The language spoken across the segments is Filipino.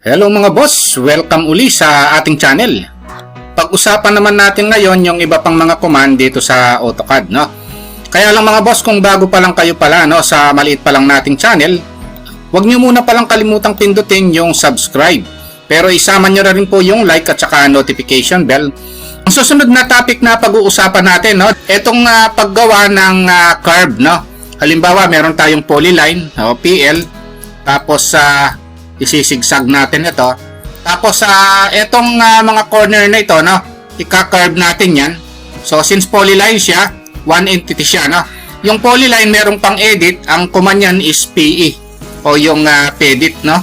Hello mga boss, welcome uli sa ating channel. Pag-usapan naman natin ngayon yung iba pang mga command dito sa AutoCAD, no? Kaya lang mga boss, kung bago pa lang kayo pala, no, sa maliit pa lang nating channel, huwag nyo muna palang kalimutang pindutin yung subscribe. Pero isama nyo na rin po yung like at saka notification bell. Ang susunod na topic na pag-uusapan natin, no, itong paggawa ng curve, no? Halimbawa, meron tayong polyline, o PL, tapos isisigsag natin ito. Tapos etong mga corner na ito, no, ika-curve natin yan. So since polyline siya, one entity siya, no. Yung polyline merong pang edit, ang command yan is PE o yung pedit, no.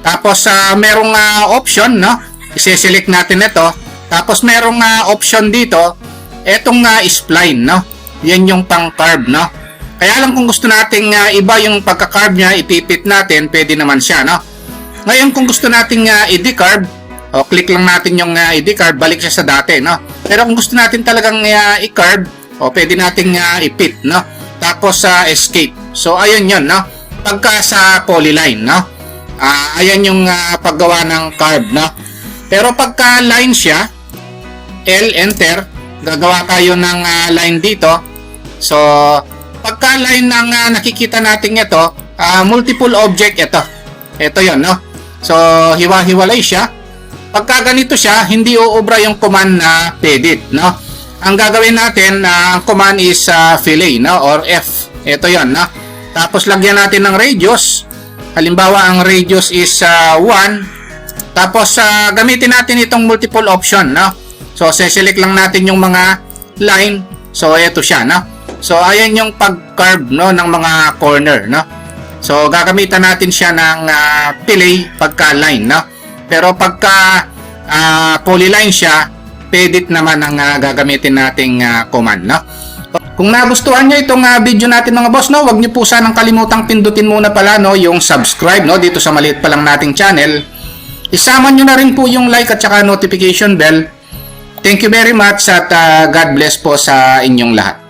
Tapos merong option, no. I-select natin ito. Tapos merong option dito, etong spline, no. Yan yung pang curve, no. Kaya lang kung gusto nating iba yung pagka-carve niya, ipipit natin, pwede naman siya, no? Ngayon kung gusto nating i-decarve, click lang natin yung i-decarve, balik siya sa dati, no? Pero kung gusto natin talagang i-carve, pwede nating ipit, no? Tapos escape. So ayun yun, no? Pagka sa polyline, no? Ayan yung paggawa ng carve, no? Pero pagka line siya, L, enter, gagawa tayo ng line dito. So pagka line ng nakikita natin ito, multiple object ito. Ito yon, no? So, hiwa-hiwalay siya. Pagka ganito siya, hindi uubra yung command na pedit, no? Ang gagawin natin, ang command is fillet, no? Or F. Ito yon, no? Tapos, lagyan natin ng radius. Halimbawa, ang radius is 1. Tapos, gamitin natin itong multiple option, no? So, select lang natin yung mga line. So, ito siya, no? So, ayan yung pag-carve, no, ng mga corner, no? So, gagamitan natin siya ng fillet pagka-line, no? Pero pagka polyline siya, pedit naman ang gagamitin nating command, no? Kung nagustuhan nyo itong video natin mga boss, no, huwag nyo po sanang kalimutang pindutin muna pala, no, yung subscribe, no, dito sa maliit pa lang nating channel. Isama nyo na rin po yung like at saka notification bell. Thank you very much at God bless po sa inyong lahat.